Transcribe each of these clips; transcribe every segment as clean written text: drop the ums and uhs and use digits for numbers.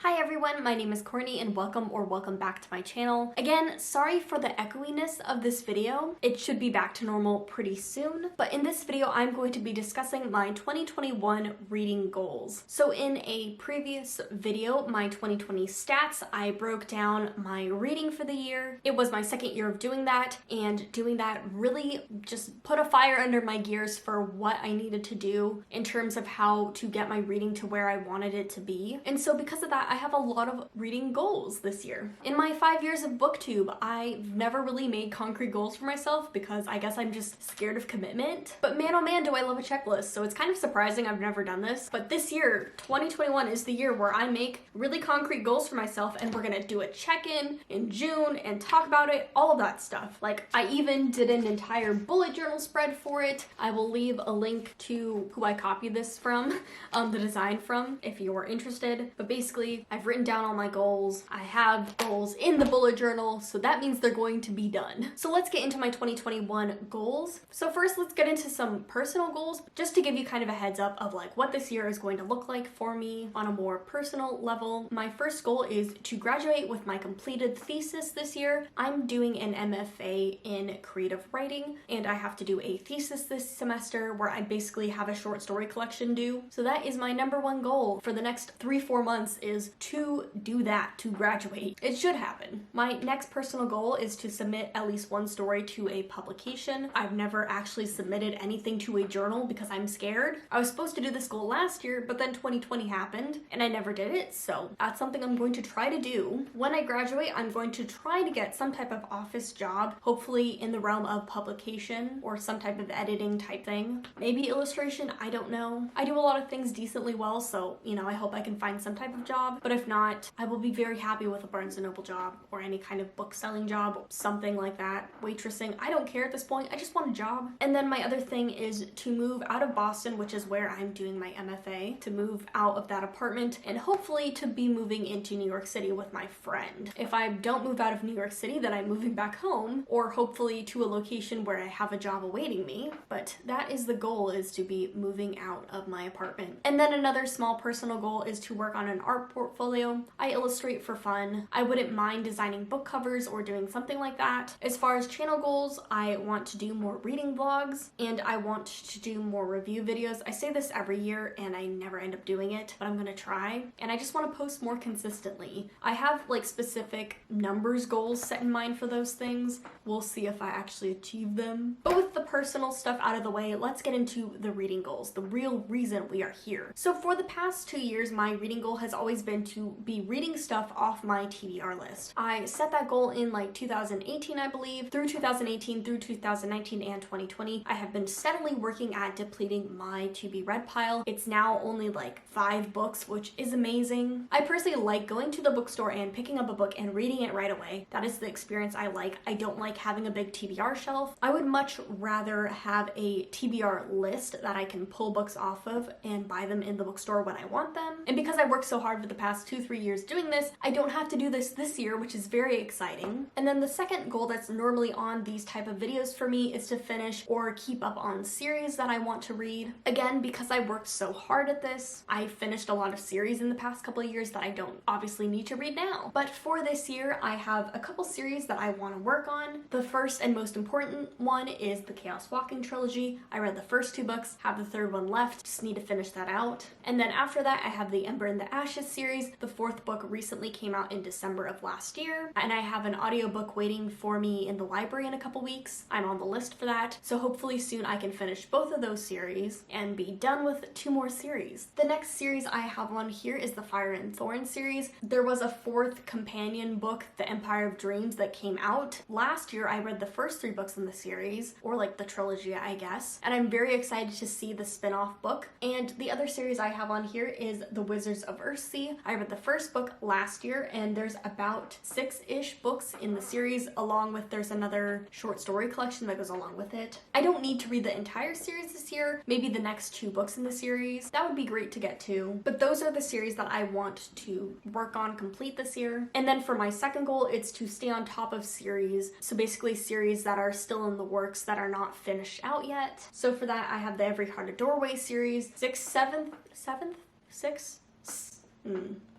Hi everyone, my name is Courtney and welcome back to my channel. Again, sorry for the echoiness of this video. It should be back to normal pretty soon, but in this video I'm going to be discussing my 2021 reading goals. So in a previous video, my 2020 stats, I broke down my reading for the year. It was my second year of doing that, and doing that really just put a fire under my gears for what I needed to do in terms of how to get my reading to where I wanted it to be. And so because of that, I have a lot of reading goals this year. In my 5 years of booktube, I've never really made concrete goals for myself because I guess I'm just scared of commitment. But man, oh man, do I love a checklist. So it's kind of surprising I've never done this. But this year, 2021, is the year where I make really concrete goals for myself, and we're gonna do a check-in in June and talk about it, all of that stuff. Like, I even did an entire bullet journal spread for it. I will leave a link to who I copied this from, the design from, if you're interested. But basically, I've written down all my goals. I have goals in the bullet journal, so that means they're going to be done. So let's get into my 2021 goals. So first, let's get into some personal goals, just to give you kind of a heads up of like what this year is going to look like for me on a more personal level. My first goal is to graduate with my completed thesis this year. I'm doing an MFA in creative writing, and I have to do a thesis this semester where I basically have a short story collection due. So that is my number one goal for the next 3-4 months, is to do that, to graduate. It should happen. My next personal goal is to submit at least one story to a publication. I've never actually submitted anything to a journal because I'm scared. I was supposed to do this goal last year, but then 2020 happened and I never did it, so that's something I'm going to try to do. When I graduate, I'm going to try to get some type of office job, hopefully in the realm of publication or some type of editing type thing. Maybe illustration, I don't know. I do a lot of things decently well, so, you know, I hope I can find some type of job. But if not, I will be very happy with a Barnes & Noble job or any kind of book selling job, something like that. Waitressing, I don't care at this point. I just want a job. And then my other thing is to move out of Boston, which is where I'm doing my MFA, to move out of that apartment and hopefully to be moving into New York City with my friend. If I don't move out of New York City, then I'm moving back home, or hopefully to a location where I have a job awaiting me. But that is the goal, is to be moving out of my apartment. And then another small personal goal is to work on an art portfolio. I illustrate for fun. I wouldn't mind designing book covers or doing something like that. As far as channel goals, I want to do more reading vlogs and I want to do more review videos. I say this every year and I never end up doing it, but I'm gonna try. And I just want to post more consistently. I have like specific numbers goals set in mind for those things. We'll see if I actually achieve them. But with the personal stuff out of the way, let's get into the reading goals, the real reason we are here. So for the past 2 years, my reading goal has always been to be reading stuff off my TBR list. I set that goal in like 2018, I believe. Through 2018, through 2019 and 2020, I have been steadily working at depleting my to be read pile. It's now only like 5 books, which is amazing. I personally like going to the bookstore and picking up a book and reading it right away. That is the experience I like. I don't like having a big TBR shelf. I would much rather have a TBR list that I can pull books off of and buy them in the bookstore when I want them. And because I worked so hard for the past 2-3 years doing this, I don't have to do this year, which is very exciting. And then the second goal that's normally on these type of videos for me is to finish or keep up on series that I want to read. Again, because I worked so hard at this, I finished a lot of series in the past couple of years that I don't obviously need to read now. But for this year, I have a couple series that I want to work on. The first and most important one is the Chaos Walking trilogy. I read the first 2 books, have the third one left, just need to finish that out. And then after that, I have the Ember and the Ashes series. The 4th book recently came out in December of last year, and I have an audiobook waiting for me in the library in a couple weeks. I'm on the list for that, so hopefully soon I can finish both of those series and be done with 2 more series. The next series I have on here is the Fire and Thorn series. There was a 4th companion book, The Empire of Dreams, that came out last year. I read the first 3 books in the series, or like the trilogy, I guess, and I'm very excited to see the spin-off book. And the other series I have on here is The Wizards of Earthsea. I read the first book last year, and there's about 6-ish books in the series, along with there's another short story collection that goes along with it. I don't need to read the entire series this year, maybe the next 2 books in the series. That would be great to get to, but those are the series that I want to work on, complete this year. And then for my second goal, it's to stay on top of series. So basically series that are still in the works that are not finished out yet. So for that, I have the Every Heart a Doorway series, 6th, 7th, 6th?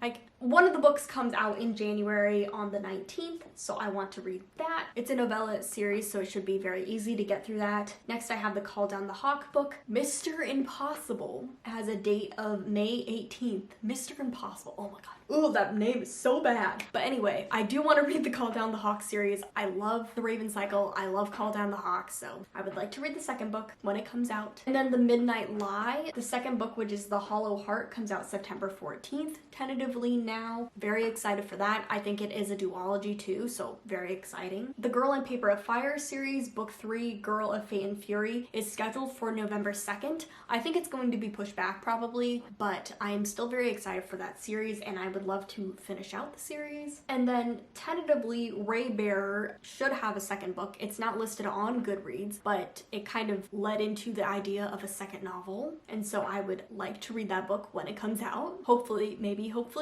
Like, one of the books comes out in January on the 19th, so I want to read that. It's a novella series, so it should be very easy to get through that. Next, I have the Call Down the Hawk book. Mr. Impossible has a date of May 18th. Mr. Impossible, oh my god. Ooh, that name is so bad. But anyway, I do want to read the Call Down the Hawk series. I love The Raven Cycle. I love Call Down the Hawk, so I would like to read the second book when it comes out. And then The Midnight Lie, the second book, which is The Hollow Heart, comes out September 14th, tentatively now. Very excited for that. I think it is a duology too, so very exciting. The Girl in Paper of Fire series, book 3, Girl of Fate and Fury, is scheduled for November 2nd. I think it's going to be pushed back probably, but I am still very excited for that series, and I would love to finish out the series. And then tentatively, Ray Bearer should have a second book. It's not listed on Goodreads, but it kind of led into the idea of a second novel, and so I would like to read that book when it comes out. Hopefully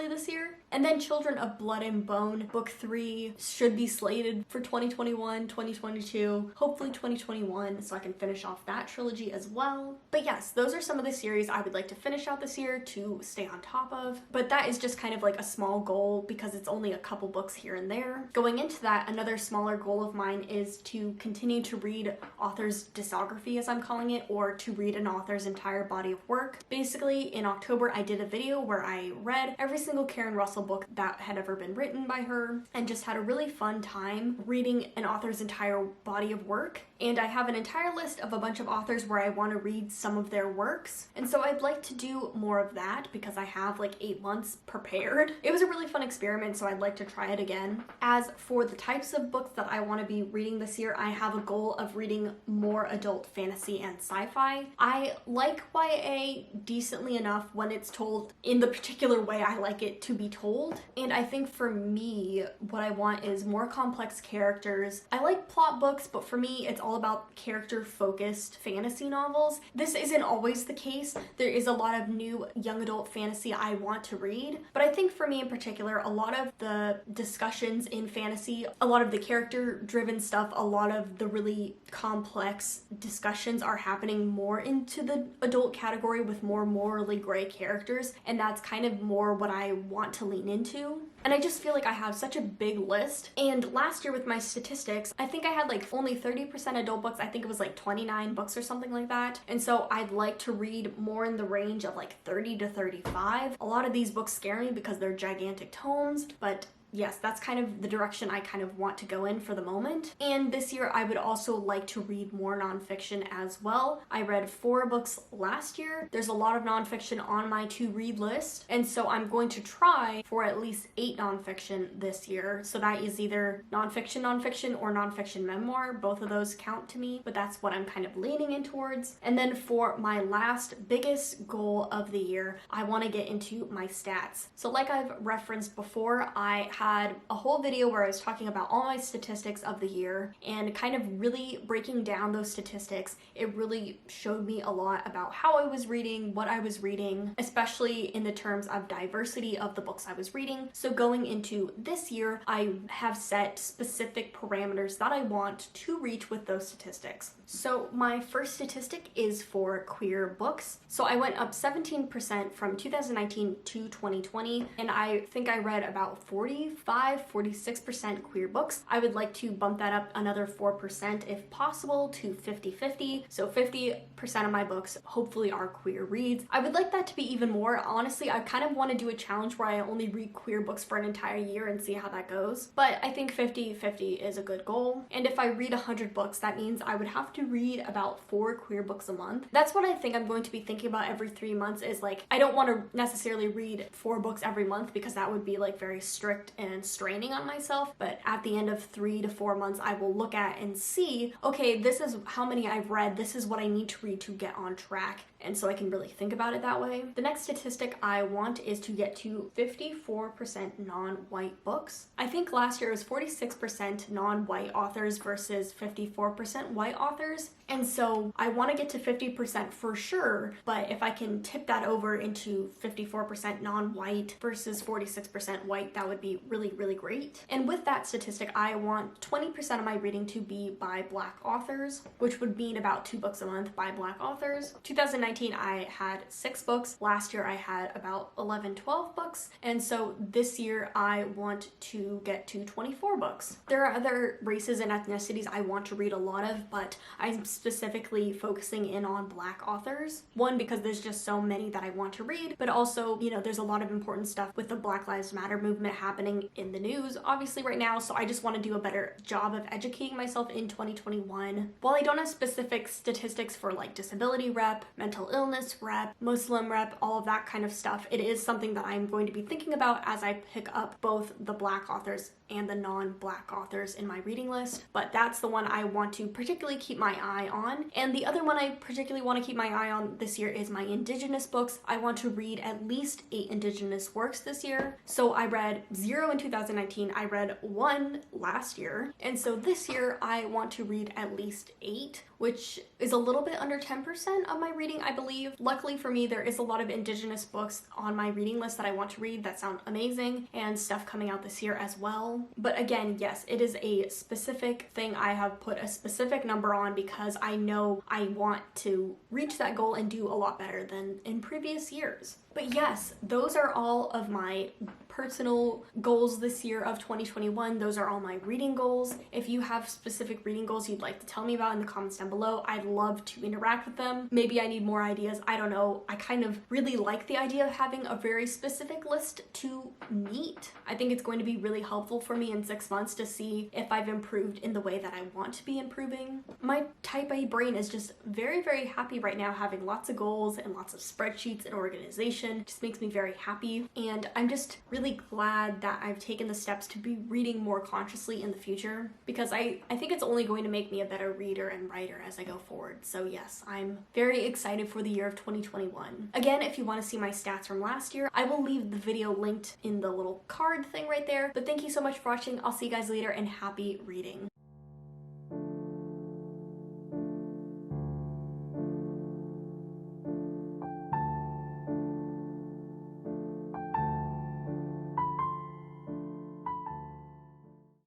this year. And then Children of Blood and Bone, book 3, should be slated for 2021, 2022, hopefully 2021, so I can finish off that trilogy as well. But yes, those are some of the series I would like to finish out this year to stay on top of. But that is just kind of like a small goal because it's only a couple books here and there. Going into that, another smaller goal of mine is to continue to read author's discography, as I'm calling it, or to read an author's entire body of work. Basically, in October, I did a video where I read every single Karen Russell book that had ever been written by her and just had a really fun time reading an author's entire body of work. And I have an entire list of a bunch of authors where I want to read some of their works, and so I'd like to do more of that because I have like 8 months prepared. It was a really fun experiment, so I'd like to try it again. As for the types of books that I want to be reading this year, I have a goal of reading more adult fantasy and sci-fi. I like YA decently enough when it's told in the particular way I like it to be told, and I think for me what I want is more complex characters. I like plot books, but for me it's all about character-focused fantasy novels. This isn't always the case. There is a lot of new young adult fantasy I want to read, but I think for me in particular, a lot of the discussions in fantasy, a lot of the character-driven stuff, a lot of the really complex discussions are happening more into the adult category with more morally gray characters, and that's kind of more what I want to lean into. And I just feel like I have such a big list. And last year with my statistics, I think I had like only 30% adult books. I think it was like 29 books or something like that. And so I'd like to read more in the range of like 30 to 35. A lot of these books scare me because they're gigantic tomes, but yes, that's kind of the direction I kind of want to go in for the moment. And this year I would also like to read more nonfiction as well. I read 4 books last year. There's a lot of nonfiction on my to-read list, and so I'm going to try for at least 8 nonfiction this year. So that is either nonfiction or nonfiction memoir. Both of those count to me, but that's what I'm kind of leaning in towards. And then for my last biggest goal of the year, I want to get into my stats. So like I've referenced before, I had a whole video where I was talking about all my statistics of the year and kind of really breaking down those statistics. It really showed me a lot about how I was reading, what I was reading, especially in the terms of diversity of the books I was reading. So going into this year, I have set specific parameters that I want to reach with those statistics. So my first statistic is for queer books. So I went up 17% from 2019 to 2020, and I think I read about 46% queer books. I would like to bump that up another 4% if possible to 50-50. So 50% of my books hopefully are queer reads. I would like that to be even more. Honestly, I kind of want to do a challenge where I only read queer books for an entire year and see how that goes. But I think 50-50 is a good goal. And if I read 100 books, that means I would have to read about 4 queer books a month. That's what I think I'm going to be thinking about every 3 months is like, I don't want to necessarily read 4 books every month because that would be like very strict and straining on myself. But at the end of 3 to 4 months, I will look at and see, okay, this is how many I've read. This is what I need to read to get on track. And so I can really think about it that way. The next statistic I want is to get to 54% non-white books. I think last year it was 46% non-white authors versus 54% white authors. And so I want to get to 50% for sure, but if I can tip that over into 54% non-white versus 46% white, that would be really, really great. And with that statistic, I want 20% of my reading to be by Black authors, which would mean about 2 books a month by Black authors. 2019 2019 I had 6 books. Last year I had about 11, 12 books. And so this year I want to get to 24 books. There are other races and ethnicities I want to read a lot of, but I'm specifically focusing in on Black authors. One, because there's just so many that I want to read, but also, you know, there's a lot of important stuff with the Black Lives Matter movement happening in the news, obviously right now, so I just want to do a better job of educating myself in 2021. While I don't have specific statistics for like disability rep, mental illness rep, Muslim rep, all of that kind of stuff, it is something that I'm going to be thinking about as I pick up both the Black authors and the non-Black authors in my reading list, but that's the one I want to particularly keep my eye on. And the other one I particularly want to keep my eye on this year is my Indigenous books. I want to read at least 8 Indigenous works this year. So I read 0 in 2019, I read 1 last year, and so this year I want to read at least 8, which is a little bit under 10% of my reading, I believe. Luckily for me, there is a lot of Indigenous books on my reading list that I want to read that sound amazing, and stuff coming out this year as well. But again, yes, it is a specific thing I have put a specific number on because I know I want to reach that goal and do a lot better than in previous years. But yes, those are all of my personal goals this year of 2021. Those are all my reading goals. If you have specific reading goals you'd like to tell me about in the comments down below, I'd love to interact with them. Maybe I need more ideas, I don't know. I kind of really like the idea of having a very specific list to meet. I think it's going to be really helpful for me in 6 months to see if I've improved in the way that I want to be improving. My type A brain is just very, very happy right now, having lots of goals and lots of spreadsheets and organization. It just makes me very happy, and I'm just really glad that I've taken the steps to be reading more consciously in the future, because I think it's only going to make me a better reader and writer as I go forward. So yes, I'm very excited for the year of 2021. Again, if you want to see my stats from last year, I will leave the video linked in the little card thing right there. But thank you so much for watching. I'll see you guys later, and happy reading.